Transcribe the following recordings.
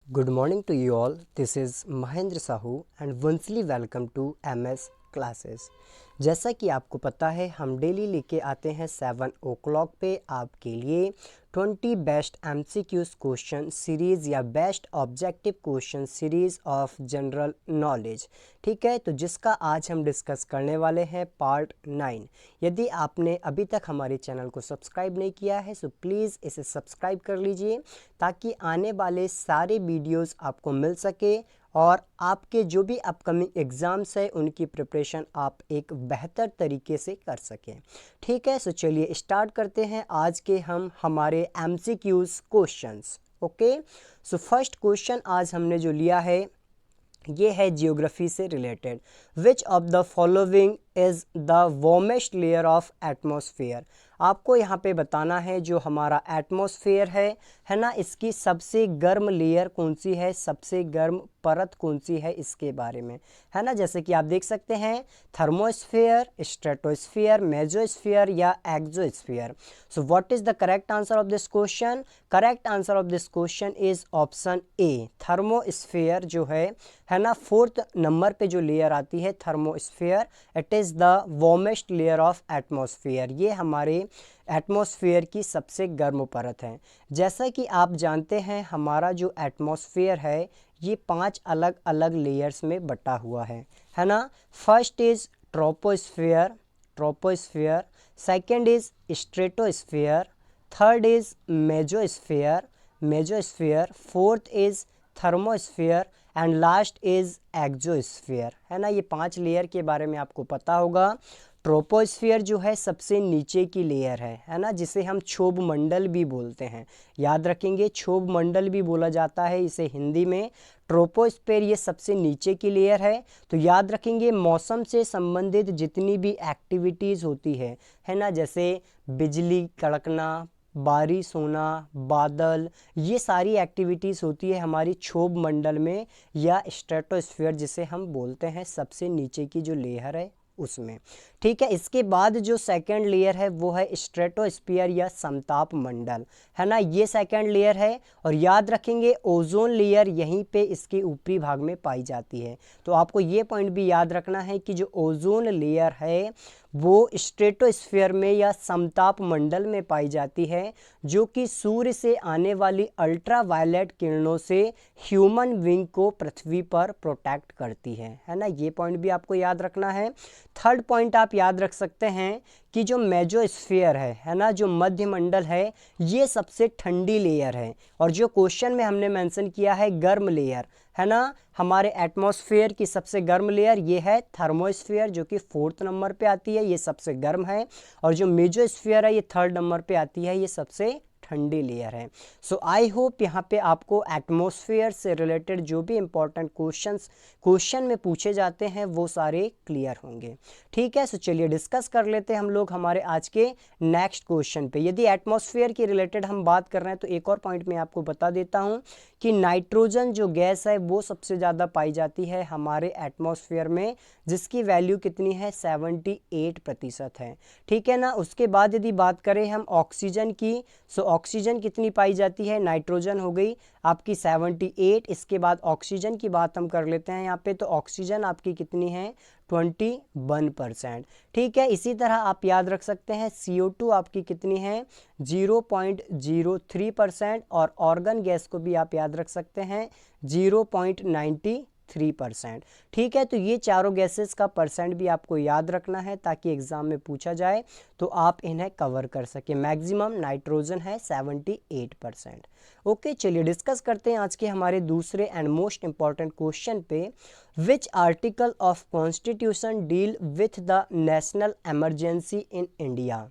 Good morning to you all. This is Mahendra Sahu and warmly welcome to MS Classes. जैसा कि आपको पता है हम डेली लेके आते हैं 7 o'clock पे आपके लिए 20 बेस्ट MCQs क्वेश्चन सीरीज़ या best objective question series of general knowledge. ठीक है, तो जिसका आज हम डिस्कस करने वाले हैं पार्ट 9। यदि आपने अभी तक हमारे चैनल को सब्सक्राइब नहीं किया है सो प्लीज़ इसे सब्सक्राइब कर लीजिए ताकि आने वाले सारे वीडियोस आपको मिल सके और आपके जो भी अपकमिंग एग्ज़ाम्स है उनकी प्रिपरेशन आप एक बेहतर तरीके से कर सकें। ठीक है, सो चलिए स्टार्ट करते हैं आज के हम हमारे MCQs questions. Okay, so first question आज हमने जो लिया है ये है जियोग्राफी से related. Which of the following is the warmest layer of atmosphere. आपको यहाँ पे बताना है जो हमारा एटमॉस्फेयर है ना, इसकी सबसे गर्म लेयर कौन सी है, सबसे गर्म परत कौन सी है, इसके बारे में है ना। जैसे कि आप देख सकते हैं थर्मोस्फेयर, स्ट्रेटोस्फेयर, मेसोस्फेयर या exosphere. So what is the correct answer of this question? Correct answer of this question is option A, thermosphere जो है ना, 4th नंबर पे जो लेयर आती है thermosphere, it is the warmest layer of atmosphere. ये हमारे एटमॉस्फेयर की सबसे गर्म परत है। जैसा कि आप जानते हैं हमारा जो एटमॉस्फेयर है ये 5 अलग अलग लेयर्स में बटा हुआ है ना। First is troposphere, second is stratosphere, third is mesosphere, fourth is thermosphere and last is exosphere, है ना। ये 5 लेयर के बारे में आपको पता होगा। ट्रोपोस्फेयर जो है सबसे नीचे की लेयर है ना, जिसे हम क्षोभ मंडल भी बोलते हैं। याद रखेंगे, क्षोभ मंडल भी बोला जाता है इसे हिंदी में। ट्रोपोस्फेयर ये सबसे नीचे की लेयर है। तो याद रखेंगे मौसम से संबंधित जितनी भी एक्टिविटीज़ होती है ना, जैसे बिजली कड़कना, बारिश होना, बादल, ये सारी एक्टिविटीज़ होती है हमारी क्षोभ मंडल में या स्ट्रेटोस्फेयर जिसे हम बोलते हैं, सबसे नीचे की जो लेयर है उसमें। ठीक है, इसके बाद जो सेकंड लेयर है वो है स्ट्रेटोस्फीयर या समताप मंडल, है ना। ये सेकंड लेयर है और याद रखेंगे ओजोन लेयर यहीं पे इसके ऊपरी भाग में पाई जाती है। तो आपको ये पॉइंट भी याद रखना है कि जो ओजोन लेयर है वो स्ट्रेटोस्फीयर में या समताप मंडल में पाई जाती है, जो कि सूर्य से आने वाली अल्ट्रा वायलेट किरणों से ह्यूमन बीइंग को पृथ्वी पर प्रोटेक्ट करती है ना। ये पॉइंट भी आपको याद रखना है। थर्ड पॉइंट आप याद रख सकते हैं कि जो मेसोस्फीयर है ना, जो मध्य मंडल है, ये सबसे ठंडी लेयर है और जो क्वेश्चन में हमने मेंशन किया है गर्म लेयर, है ना, हमारे एटमॉस्फेयर की सबसे गर्म लेयर ये है थर्मोस्फेयर जो कि 4th नंबर पे आती है, ये सबसे गर्म है। और जो मेसोस्फीयर है ये 3rd नंबर पे आती है, ये सबसे ठंडी लेयर है। सो आई होप यहाँ पे आपको एटमॉस्फेयर से रिलेटेड जो भी इंपॉर्टेंट क्वेश्चन में पूछे जाते हैं वो सारे क्लियर होंगे। ठीक है, सो चलिए डिस्कस कर लेते हैं हम लोग हमारे आज के नेक्स्ट क्वेश्चन पे। यदि एटमॉस्फेयर के रिलेटेड हम बात कर रहे हैं तो एक और पॉइंट मैं आपको बता देता हूँ कि नाइट्रोजन जो गैस है वो सबसे ज़्यादा पाई जाती है हमारे एटमॉस्फेयर में, जिसकी वैल्यू कितनी है 78% है। ठीक है ना। उसके बाद यदि बात करें हम ऑक्सीजन की, सो ऑक्सीजन कितनी पाई जाती है, नाइट्रोजन हो गई आपकी 78, इसके बाद ऑक्सीजन की बात हम कर लेते हैं यहाँ पे, तो ऑक्सीजन आपकी कितनी है 21%। ठीक है, इसी तरह आप याद रख सकते हैं CO2 आपकी कितनी है 0.03% और ऑर्गन गैस को भी आप याद रख सकते हैं 0.93%। ठीक है, तो ये चारों गैसेस का परसेंट भी आपको याद रखना है ताकि एग्जाम में पूछा जाए तो आप इन्हें कवर कर सके। मैक्सिमम नाइट्रोजन है 78%। ओके, चलिए डिस्कस करते हैं आज के हमारे दूसरे एंड मोस्ट इंपॉर्टेंट क्वेश्चन पे। Which article of constitution deal with the national emergency in India.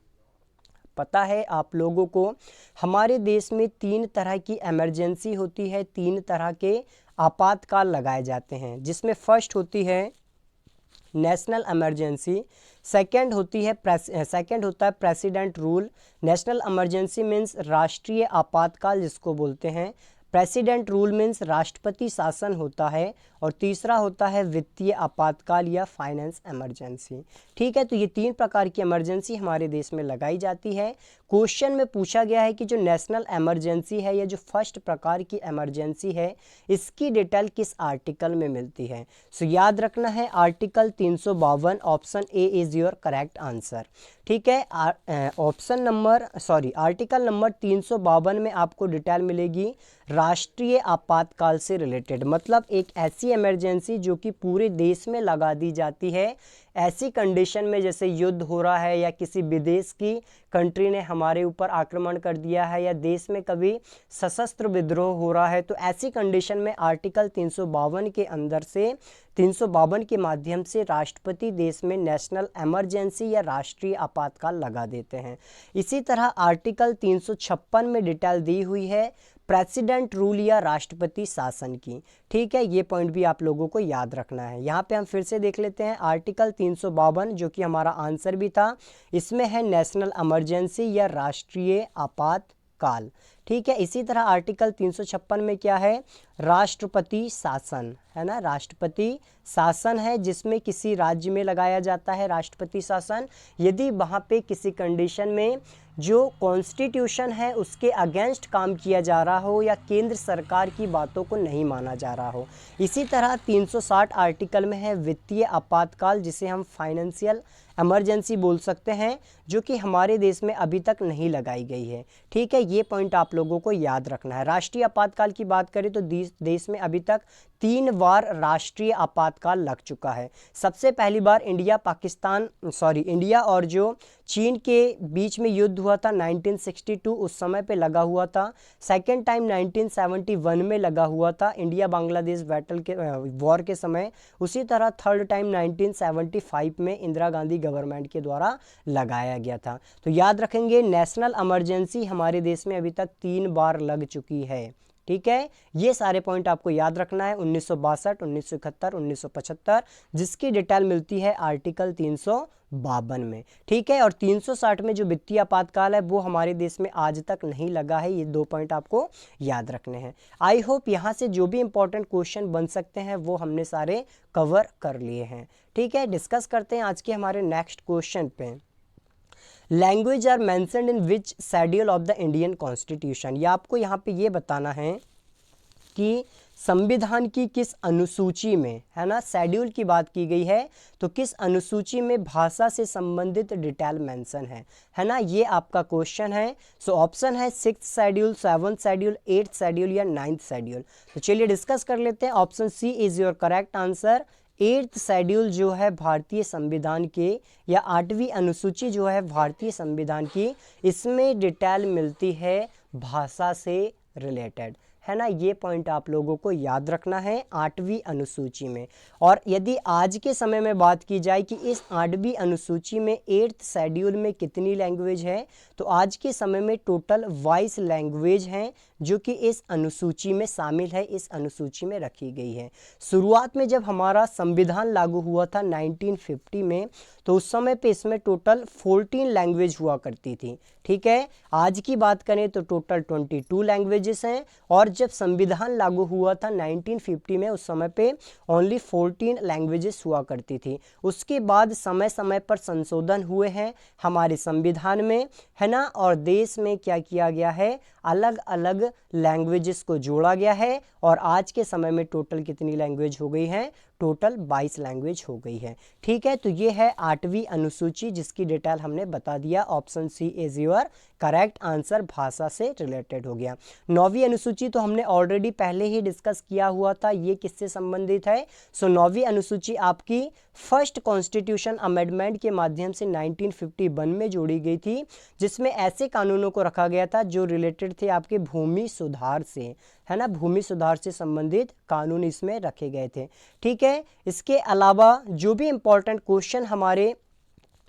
पता है आप लोगों को हमारे देश में 3 तरह की इमरजेंसी होती है, 3 तरह के आपातकाल लगाए जाते हैं, जिसमें फर्स्ट होती है नेशनल इमरजेंसी, सेकंड होता है president rule. National emergency means राष्ट्रीय आपातकाल जिसको बोलते हैं। प्रेसिडेंट रूल मीन्स राष्ट्रपति शासन होता है, और तीसरा होता है वित्तीय आपातकाल या फाइनेंस इमरजेंसी। ठीक है, तो ये 3 प्रकार की इमरजेंसी हमारे देश में लगाई जाती है। क्वेश्चन में पूछा गया है कि जो नेशनल इमरजेंसी है या जो फर्स्ट प्रकार की इमरजेंसी है, इसकी डिटेल किस आर्टिकल में मिलती है। सो याद रखना है article 352, option A is your correct answer. ठीक है, आर्टिकल नंबर 352 में आपको डिटेल मिलेगी राष्ट्रीय आपातकाल से रिलेटेड, मतलब एक ऐसी इमरजेंसी जो कि पूरे देश में लगा दी जाती है। ऐसी कंडीशन में जैसे युद्ध हो रहा है या किसी विदेश की कंट्री ने हमारे ऊपर आक्रमण कर दिया है या देश में कभी सशस्त्र विद्रोह हो रहा है, तो ऐसी कंडीशन में आर्टिकल 352 के अंदर से 352 के माध्यम से राष्ट्रपति देश में नेशनल इमरजेंसी या राष्ट्रीय आपातकाल लगा देते हैं। इसी तरह आर्टिकल 356 में डिटेल दी हुई है प्रेसिडेंट रूल या राष्ट्रपति शासन की। ठीक है, ये पॉइंट भी आप लोगों को याद रखना है। यहाँ पे हम फिर से देख लेते हैं आर्टिकल 352 जो कि हमारा आंसर भी था, इसमें है नेशनल इमरजेंसी या राष्ट्रीय आपातकाल। ठीक है, इसी तरह आर्टिकल 356 में क्या है, राष्ट्रपति शासन है ना, राष्ट्रपति शासन है जिसमें किसी राज्य में लगाया जाता है राष्ट्रपति शासन, यदि वहाँ पे किसी कंडीशन में जो कॉन्स्टिट्यूशन है उसके अगेंस्ट काम किया जा रहा हो या केंद्र सरकार की बातों को नहीं माना जा रहा हो। इसी तरह 360 आर्टिकल में है वित्तीय आपातकाल, जिसे हम फाइनेंशियल इमरजेंसी बोल सकते हैं, जो कि हमारे देश में अभी तक नहीं लगाई गई है। ठीक है, ये पॉइंट आप लोगों को याद रखना है। राष्ट्रीय आपातकाल की बात करें तो देश में अभी तक 3 बार राष्ट्रीय आपातकाल लग चुका है। सबसे पहली बार इंडिया और जो चीन के बीच में युद्ध हुआ था 1962, उस समय पे लगा हुआ था। सेकेंड टाइम 1971 में लगा हुआ था, इंडिया बांग्लादेश वॉर के समय। उसी तरह थर्ड टाइम 1975 में इंदिरा गांधी गवर्नमेंट के द्वारा लगाया गया था। तो याद रखेंगे नेशनल इमरजेंसी हमारे देश में अभी तक 3 बार लग चुकी है। ठीक है, ये सारे पॉइंट आपको याद रखना है। 1962, 1971, 1975, जिसकी डिटेल मिलती है आर्टिकल 352 में। ठीक है, और 360 में जो वित्तीय आपातकाल है वो हमारे देश में आज तक नहीं लगा है। ये 2 पॉइंट आपको याद रखने हैं। आई होप यहाँ से जो भी इंपॉर्टेंट क्वेश्चन बन सकते हैं वो हमने सारे कवर कर लिए हैं। ठीक है, डिस्कस करते हैं आज के हमारे नेक्स्ट क्वेश्चन पे। Language are mentioned in which schedule of the Indian constitution. या आपको यहाँ पे ये बताना है कि संविधान की किस अनुसूची में, है ना, शेड्यूल की बात की गई है, तो किस अनुसूची में भाषा से संबंधित डिटेल मेंशन है ना, ये आपका क्वेश्चन है। सो ऑप्शन है 6th schedule, 7th schedule, 8th schedule या 9th शेड्यूल। तो चलिए डिस्कस कर लेते हैं। Option C is your correct answer. 8th schedule जो है भारतीय संविधान के या 8वीं अनुसूची जो है भारतीय संविधान की, इसमें डिटेल मिलती है भाषा से रिलेटेड, है ना। ये पॉइंट आप लोगों को याद रखना है 8वीं अनुसूची में। और यदि आज के समय में बात की जाए कि इस 8वीं अनुसूची में 8th शेड्यूल में कितनी लैंग्वेज है, तो आज के समय में टोटल 22 लैंग्वेज हैं जो कि इस अनुसूची में शामिल है, इस अनुसूची में रखी गई है। शुरुआत में जब हमारा संविधान लागू हुआ था 1950 में, तो उस समय पे इसमें टोटल 14 लैंग्वेज हुआ करती थी। ठीक है, आज की बात करें तो टोटल 22 लैंग्वेजेस हैं, और जब संविधान लागू हुआ था 1950 में, उस समय पे ओनली 14 लैंग्वेजेस हुआ करती थी। उसके बाद समय समय पर संशोधन हुए हैं हमारे संविधान में, है ना, और देश में क्या किया गया है, अलग अलग लैंग्वेजेस को जोड़ा गया है। और आज के समय में टोटल कितनी लैंग्वेज हो गई है, टोटल 22 लैंग्वेज हो गई है। ठीक है, तो ये है 8वीं अनुसूची जिसकी डिटेल हमने बता दिया। Option C is your correct answer, भाषा से रिलेटेड हो गया। 9वीं अनुसूची तो हमने ऑलरेडी पहले ही डिस्कस किया हुआ था, ये किससे संबंधित है। सो 9वीं अनुसूची आपकी फर्स्ट कॉन्स्टिट्यूशन अमेंडमेंट के माध्यम से 1951 में जोड़ी गई थी, जिसमें ऐसे कानूनों को रखा गया था जो रिलेटेड थे आपके भूमि सुधार से, है ना, भूमि सुधार से संबंधित कानून इसमें रखे गए थे। ठीक है, इसके अलावा जो भी इंपॉर्टेंट क्वेश्चन हमारे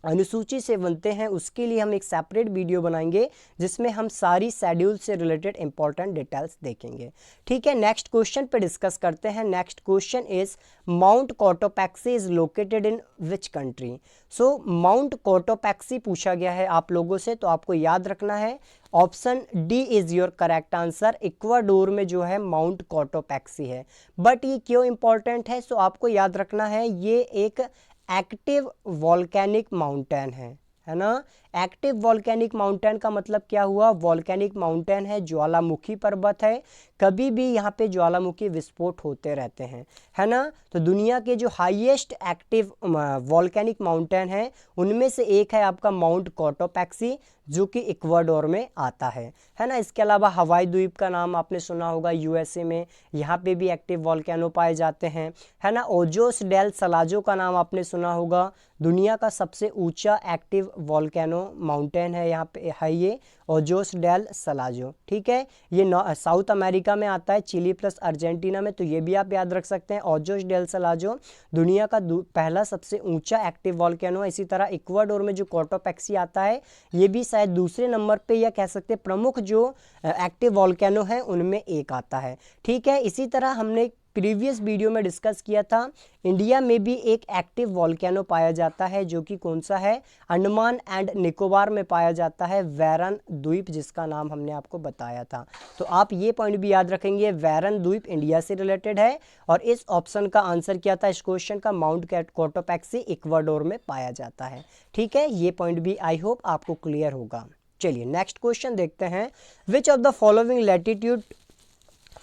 अनुसूची से बनते हैं, उसके लिए हम एक सेपरेट वीडियो बनाएंगे जिसमें हम सारी शेड्यूल से रिलेटेड इंपॉर्टेंट डिटेल्स देखेंगे। ठीक है, नेक्स्ट क्वेश्चन पे डिस्कस करते हैं। Next question is mount Cotopaxi is located in which country. So mount Cotopaxi पूछा गया है आप लोगों से, तो आपको याद रखना है option D is your correct answer. Ecuador में जो है माउंट कोटोपैक्सी है। बट ये क्यों इंपॉर्टेंट है? सो आपको याद रखना है ये एक एक्टिव वॉल्केनिक माउंटेन है ना। एक्टिव वॉल्केनिक माउंटेन का मतलब क्या हुआ? वॉल्केनिक माउंटेन है, ज्वालामुखी पर्वत है, कभी भी यहाँ पे ज्वालामुखी विस्फोट होते रहते हैं, है ना। तो दुनिया के जो हाईएस्ट एक्टिव वॉल्केनिक माउंटेन है उनमें से एक है आपका माउंट कोटोपैक्सी, जो कि इक्वाडोर में आता है ना। इसके अलावा हवाई द्वीप का नाम आपने सुना होगा, यूएसए में, यहाँ पे भी एक्टिव वॉल्केनो पाए जाते हैं, है ना। ओजोस डेल सलाजो का नाम आपने सुना होगा, दुनिया का सबसे ऊंचा एक्टिव वॉल्केनो माउंटेन है, यहाँ पे है ये ओजोस डेल सलाजो। ठीक है, ये साउथ अमेरिका में आता है, चिली प्लस अर्जेंटीना में, तो ये भी आप याद रख सकते हैं। ओजोस डेल सलाजो दुनिया का पहला सबसे ऊंचा एक्टिव वॉल्केनो है। इसी तरह इक्वाडोर में जो कोटोपैक्सी आता है ये भी शायद दूसरे नंबर पे, या कह सकते हैं प्रमुख जो एक्टिव वॉल्केनो है उनमें एक आता है। ठीक है, इसी तरह हमने प्रीवियस वीडियो में डिस्कस किया था इंडिया में भी एक एक्टिव वॉल्केनो पाया जाता है, जो कि कौन सा है? अंडमान एंड निकोबार में पाया जाता है, वैरन द्वीप, जिसका नाम हमने आपको बताया था। तो आप ये पॉइंट भी याद रखेंगे, वैरन द्वीप इंडिया से रिलेटेड है। और इस ऑप्शन का आंसर क्या था इस क्वेश्चन का? माउंट कोटोपैक्सी इक्वाडोर में पाया जाता है। ठीक है, ये पॉइंट भी आई होप आपको क्लियर होगा। चलिए नेक्स्ट क्वेश्चन देखते हैं। Which of the following latitude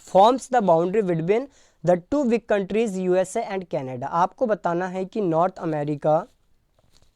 forms the boundary between the two big countries USA and Canada. आपको बताना है कि नॉर्थ अमेरिका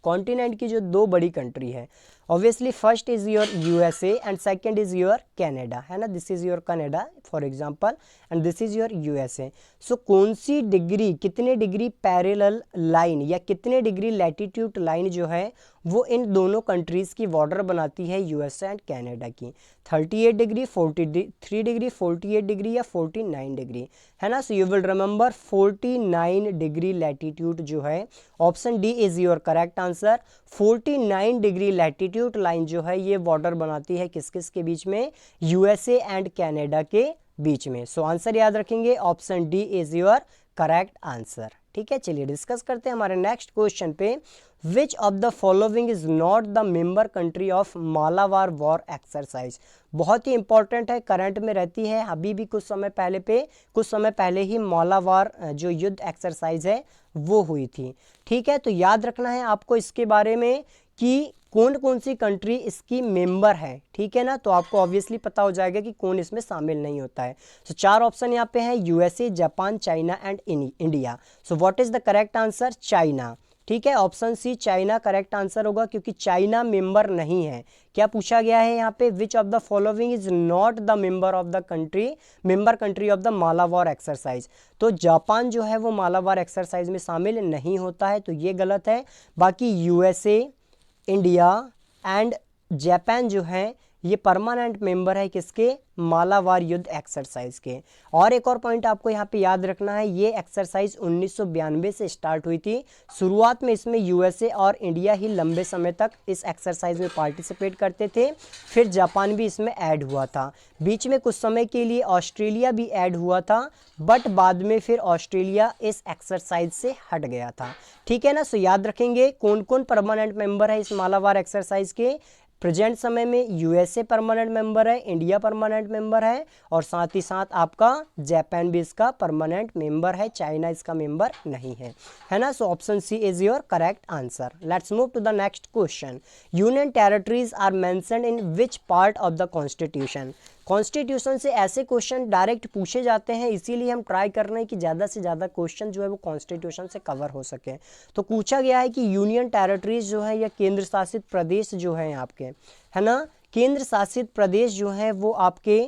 कॉन्टिनेंट की जो दो बड़ी कंट्री है, obviously first is your USA and second is your Canada, है ना। This is your Canada for example and this is your USA. So कौन सी डिग्री, कितने डिग्री पैरेलल लाइन या कितने डिग्री लैटिट्यूड लाइन जो है वो इन दोनों कंट्रीज़ की बॉर्डर बनाती है यूएसए एंड कनाडा की? 38 डिग्री, 43 डिग्री, 48 डिग्री या 49 डिग्री, है ना। So you will remember 49 degree latitude जो है, option D is your correct answer. 49 degree latitude line जो है ये बॉर्डर बनाती है किस किस के बीच में? यूएसए एंड कनाडा के बीच में। सो आंसर याद रखेंगे, option D is your correct answer. ठीक है, चलिए डिस्कस करते हैं हमारे नेक्स्ट क्वेश्चन पे। Which of the following is not the member country of Malabar war exercise. बहुत ही इंपॉर्टेंट है, करंट में रहती है, अभी भी कुछ समय पहले ही मालाबार जो युद्ध एक्सरसाइज है वो हुई थी। ठीक है, तो याद रखना है आपको इसके बारे में कि कौन कौन सी कंट्री इसकी मेंबर है। ठीक है ना, तो आपको ऑब्वियसली पता हो जाएगा कि कौन इसमें शामिल नहीं होता है। सो चार ऑप्शन यहाँ पे हैं, USA, Japan, China and India. So what is the correct answer? China. ठीक है, option C China correct answer होगा, क्योंकि चाइना मेंबर नहीं है। क्या पूछा गया है यहाँ पे? Which of the following is not the member of the country of the Malabar exercise. तो जापान जो है वो मालाबार एक्सरसाइज में शामिल नहीं होता है, तो ये गलत है। बाकी यूएसए, इंडिया एंड जापान जो है ये परमानेंट मेंबर है किसके? मालाबार युद्ध एक्सरसाइज के। और एक और पॉइंट आपको यहाँ पे याद रखना है, ये एक्सरसाइज 1992 से स्टार्ट हुई थी। शुरुआत में इसमें यूएसए और इंडिया ही लंबे समय तक इस एक्सरसाइज में पार्टिसिपेट करते थे, फिर जापान भी इसमें ऐड हुआ था। बीच में कुछ समय के लिए ऑस्ट्रेलिया भी ऐड हुआ था, बट बाद में फिर ऑस्ट्रेलिया इस एक्सरसाइज से हट गया था। ठीक है ना, सो याद रखेंगे कौन कौन परमानेंट मेंबर है इस मालाबार एक्सरसाइज के। प्रेजेंट समय में यूएसए परमानेंट मेंबर है, इंडिया परमानेंट मेंबर है, और साथ ही साथ आपका जापान भी इसका परमानेंट मेंबर है, चाइना इसका मेंबर नहीं है ना। So option C is your correct answer. Let's move to the next question. Union territories are mentioned in which part of the constitution. Constitution से ऐसे क्वेश्चन डायरेक्ट पूछे जाते हैं, इसीलिए हम ट्राई कर रहे हैं कि ज़्यादा से ज़्यादा क्वेश्चन जो है वो कॉन्स्टिट्यूशन से कवर हो सके। तो पूछा गया है कि यूनियन टेरिटरीज जो है या केंद्र शासित प्रदेश जो है आपके, है ना, केंद्र शासित प्रदेश जो है वो आपके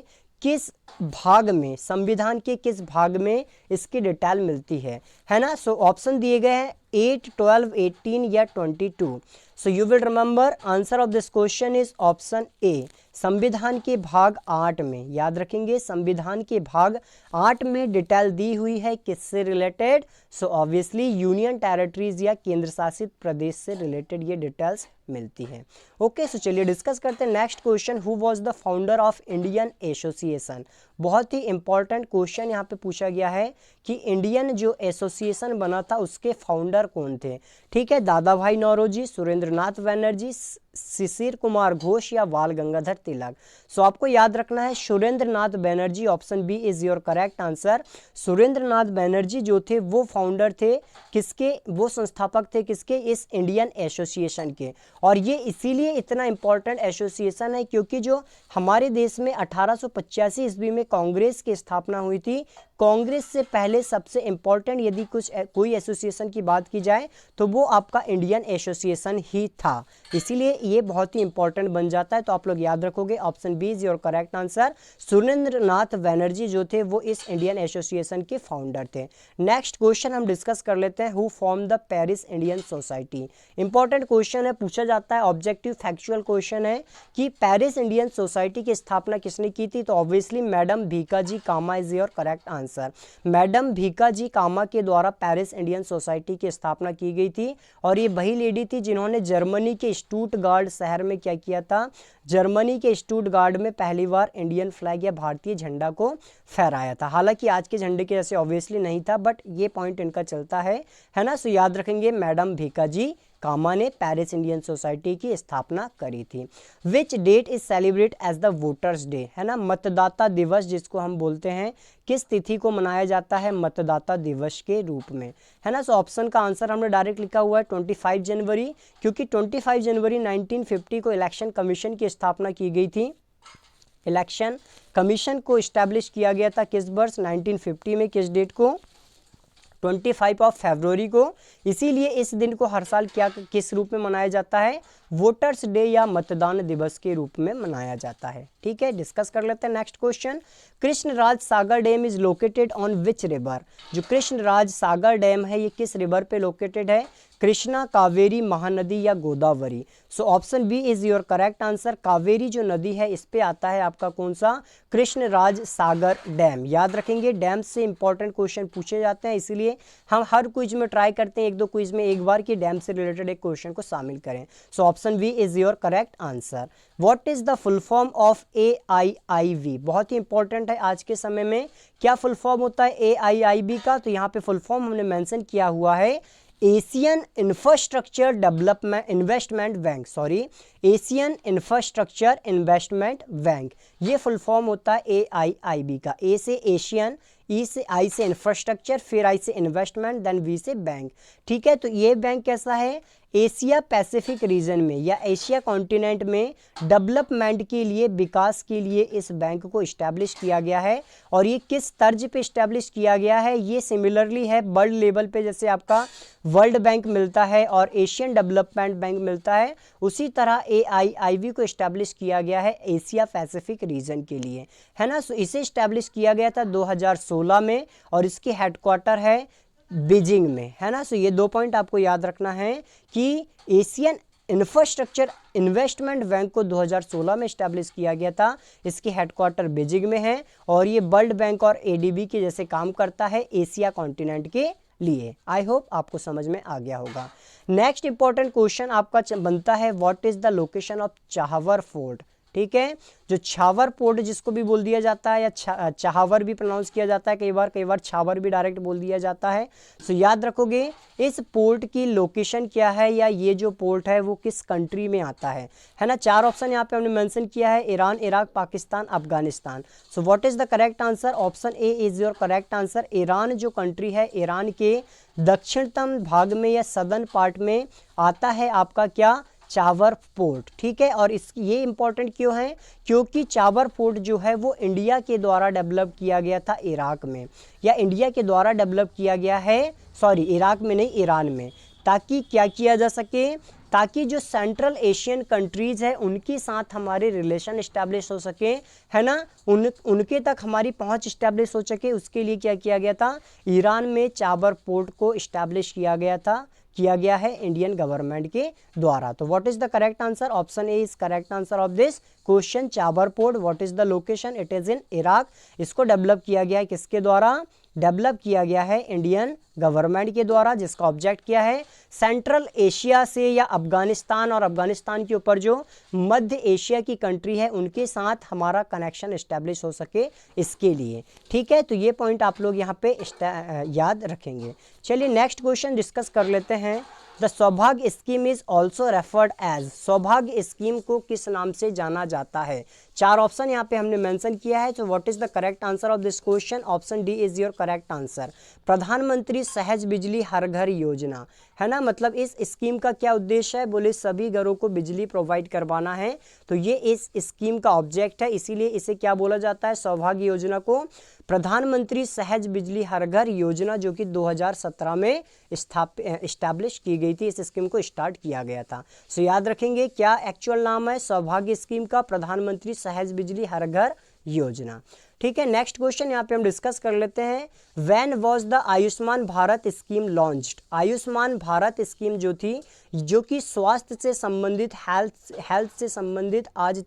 किस भाग में, संविधान के किस भाग में इसकी डिटेल मिलती है ना। सो ऑप्शन दिए गए हैं 8, 12, 18 या 22? So you will remember answer of this question is option A. संविधान के भाग 8 में, याद रखेंगे, संविधान के भाग 8 में डिटेल दी हुई है किससे related? So obviously union territories या केंद्र शासित प्रदेश से रिलेटेड ये डिटेल्स मिलती है। ओके, सो चलिए डिस्कस करते हैं next question. Who was the founder of Indian association? बहुत ही इंपॉर्टेंट क्वेश्चन यहाँ पे पूछा गया है कि इंडियन जो एसोसिएशन बना था उसके फाउंडर कौन थे? ठीक है, दादा भाई नौरोजी, सुरेंद्रनाथ बनर्जी, शिशिर कुमार घोष या बाल गंगाधर तिलक? सो आपको याद रखना है Surendranath Banerjee, option B is your correct answer. Surendranath Banerjee जो थे वो फाउंडर थे किसके? वो संस्थापक थे किसके? इस इंडियन एसोसिएशन के। और ये इसीलिए इतना इंपॉर्टेंट एसोसिएशन है क्योंकि जो हमारे देश में 1885 ईस्वी में कांग्रेस की स्थापना हुई थी, कांग्रेस से पहले सबसे इंपॉर्टेंट यदि कोई एसोसिएशन की बात की जाए तो वो आपका इंडियन एसोसिएशन ही था, इसीलिए ये बहुत ही इंपॉर्टेंट बन जाता है। तो आप लोग याद रखोगे option B is your correct answer. Surendranath Banerjee जो थे वो इस इंडियन एसोसिएशन के फाउंडर थे। नेक्स्ट क्वेश्चन हम डिस्कस कर लेते हैं, who form the Paris Indian society? Important question है, पूछा जाता है, ऑब्जेक्टिव फैक्चुअल क्वेश्चन है कि पेरिस इंडियन सोसाइटी की स्थापना किसने की थी? तो obviously madam Bhikaji Cama is your correct answer. Madam Bhikaji Cama के द्वारा पेरिस इंडियन सोसाइटी की स्थापना की गई थी और ये वही लेडी थी जिन्होंने जर्मनी के स्टुटगार्ड शहर में क्या किया था? जर्मनी के स्टुटगार्ड में पहली बार इंडियन फ्लैग या भारतीय झंडा को फहराया था। हालांकि आज के झंडे के जैसे ऑब्वियसली नहीं था, बट ये पॉइंट इनका चलता है ना। सो याद रखेंगे मैडम भीकाजी कामा ने पेरिस इंडियन सोसाइटी की स्थापना करी थी। Which date is celebrate as the voters day? है ना, मतदाता दिवस जिसको हम बोलते हैं, किस तिथि को मनाया जाता है मतदाता दिवस के रूप में? है ना, सो ऑप्शन का आंसर हमने डायरेक्ट लिखा हुआ है 25 जनवरी, क्योंकि 25 जनवरी 1950 को इलेक्शन कमीशन की स्थापना की गई थी। इलेक्शन कमीशन को इस्टेब्लिश किया गया था किस वर्ष? 1950 में। किस डेट को? 25 ऑफ फरवरी को। इसीलिए इस दिन को हर साल किस रूप में मनाया जाता है? वोटर्स डे या मतदान दिवस के रूप में मनाया जाता है। ठीक है, डिस्कस कर लेते हैं next question. Krishnaraj Sagar dam is located on which river? जो कृष्णराज सागर डैम है ये किस रिवर पे लोकेटेड है? कृष्णा, कावेरी, महानदी या Godavari? So option B is your correct answer. Kaveri जो नदी है इस पे आता है आपका कौन सा? कृष्णराज सागर डैम। याद रखेंगे डैम से इंपॉर्टेंट क्वेश्चन पूछे जाते हैं, इसीलिए हम हर क्विज में ट्राई करते हैं एक दो क्विज में एक बार कि डैम से रिलेटेड एक क्वेश्चन को शामिल करें। So option B is your correct answer. What is the full form of AIIB? बहुत ही इंपॉर्टेंट है आज के समय में। क्या फुल फॉर्म होता है AIIB का? तो यहाँ पे फुल फॉर्म हमने मेंशन किया हुआ है Asian infrastructure development investment bank, Asian infrastructure investment bank, ये फुल फॉर्म होता है AIIB का। ए से एशियन, ई से आई से इंफ्रास्ट्रक्चर, फिर आई से इन्वेस्टमेंट, देन वी से बैंक। ठीक है, तो ये बैंक कैसा है? एशिया पैसिफिक रीजन में या एशिया कॉन्टिनेंट में डेवलपमेंट के लिए, विकास के लिए इस बैंक को इस्टेब्लिश किया गया है। और ये किस तर्ज पे इस्टेब्लिश किया गया है? ये सिमिलरली है वर्ल्ड लेवल पे, जैसे आपका वर्ल्ड बैंक मिलता है और एशियन डेवलपमेंट बैंक मिलता है, उसी तरह AIIB को इस्टेब्लिश किया गया है एशिया पैसिफिक रीजन के लिए, है ना। सो इसे इस्टेब्लिश किया गया था 2016 में और इसकी हेडक्वार्टर है बीजिंग में, है ना। सो ये 2 पॉइंट आपको याद रखना है कि एशियन इंफ्रास्ट्रक्चर इन्वेस्टमेंट बैंक को 2016 में इस्टेब्लिश किया गया था, इसकी हेडक्वार्टर बीजिंग में है और ये वर्ल्ड बैंक और ADB के जैसे काम करता है एशिया कॉन्टिनेंट के लिए। आई होप आपको समझ में आ गया होगा। नेक्स्ट इंपॉर्टेंट क्वेश्चन आपका बनता है, what is the location of Chabahar fort? ठीक है, जो छावर पोर्ट जिसको भी बोल दिया जाता है या चाहवर भी प्रोनाउंस किया जाता है, कई बार छावर भी डायरेक्ट बोल दिया जाता है। सो याद रखोगे इस पोर्ट की लोकेशन क्या है या ये जो पोर्ट है वो किस कंट्री में आता है ना। 4 ऑप्शन यहाँ पे हमने मेंशन किया है, Iran, Iraq, Pakistan, Afghanistan. So what is the correct answer? Option A is your correct answer. Iran जो कंट्री है, ईरान के दक्षिणतम भाग में या सदर्न पार्ट में आता है आपका क्या? चावर पोर्ट। ठीक है, और ये इंपॉर्टेंट क्यों है? क्योंकि चावर पोर्ट जो है वो इंडिया के द्वारा डेवलप किया गया था इराक में, या इंडिया के द्वारा डेवलप किया गया है, इराक में नहीं, ईरान में, ताकि क्या किया जा सके? ताकि जो सेंट्रल एशियन कंट्रीज़ है उनके साथ हमारे रिलेशन इस्टेब्लिश हो सके, है ना, उनके तक हमारी पहुंच इस्टेब्लिश हो सके। उसके लिए क्या किया गया था? ईरान में चाबर पोर्ट को इस्टेब्लिश किया गया था किया गया है इंडियन गवर्नमेंट के द्वारा। तो what is the correct answer? Option A is correct answer of this question. Chabahar port, what is the location? It is in Iraq. इसको डेवलप किया गया है किसके द्वारा? डेवलप किया गया है इंडियन गवर्नमेंट के द्वारा, जिसका ऑब्जेक्ट क्या है? सेंट्रल एशिया से या अफगानिस्तान और अफगानिस्तान के ऊपर जो मध्य एशिया की कंट्री है उनके साथ हमारा कनेक्शन इस्टेब्लिश हो सके, इसके लिए। ठीक है, तो ये पॉइंट आप लोग यहाँ पे याद रखेंगे। चलिए नेक्स्ट क्वेश्चन डिस्कस कर लेते हैं। The Saubhagya scheme is also referred as, Saubhagya scheme को किस नाम से जाना जाता है? 4 ऑप्शन यहाँ पे हमने मेंशन किया है। तो what is the correct answer of this question? Option D is your correct answer. प्रधानमंत्री सहज बिजली हर घर योजना, है ना। मतलब इस स्कीम का क्या उद्देश्य है? बोले सभी घरों को बिजली प्रोवाइड करवाना है, तो ये इस स्कीम का ऑब्जेक्ट है, इसीलिए इसे क्या बोला जाता है? सौभाग्य योजना को प्रधानमंत्री सहज बिजली हर घर योजना, जो कि 2017 में इस्टेब्लिश की गई थी, इस स्कीम को स्टार्ट किया गया था। सो याद रखेंगे क्या एक्चुअल नाम है सौभाग्य स्कीम का? प्रधानमंत्री सहज बिजली हर घर योजना। ठीक है, नेक्स्ट क्वेश्चन यहाँ पे हम डिस्कस कर लेते हैं। When was the Ayushman Bharat scheme launched? Ayushman Bharat scheme जो थी, जो कि स्वास्थ्य से संबंधित हेल्थ से संबंधित आज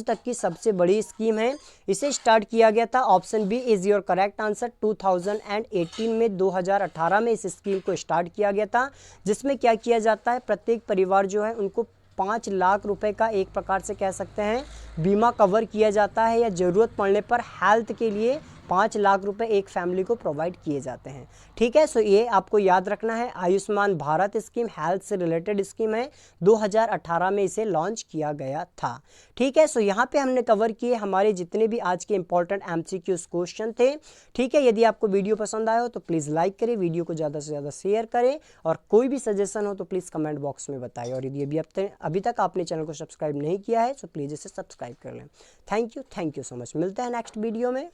तक की सबसे बड़ी स्कीम है। इसे स्टार्ट किया गया था, option B is your correct answer, 2018 में, 2018 में इस स्कीम को स्टार्ट किया गया था, जिसमें क्या किया जाता है? प्रत्येक परिवार जो है उनको 5 लाख रुपए का एक प्रकार से कह सकते हैं बीमा कवर किया जाता है, या ज़रूरत पड़ने पर हेल्थ के लिए 5 लाख रुपए एक फैमिली को प्रोवाइड किए जाते हैं। ठीक है, सो ये आपको याद रखना है। आयुष्मान भारत स्कीम हेल्थ से रिलेटेड स्कीम है, 2018 में इसे लॉन्च किया गया था। ठीक है, सो यहाँ पे हमने कवर किए हमारे जितने भी आज के इंपॉर्टेंट MCQs क्वेश्चन थे। ठीक है, यदि आपको वीडियो पसंद आया हो तो प्लीज़ लाइक करें, वीडियो को ज़्यादा से ज़्यादा शेयर करें, और कोई भी सजेशन हो तो प्लीज़ कमेंट बॉक्स में बताएं। और यदि अभी तक आपने चैनल को सब्सक्राइब नहीं किया है तो प्लीज़ इसे सब्सक्राइब कर लें। Thank you so much. मिलते हैं नेक्स्ट वीडियो में।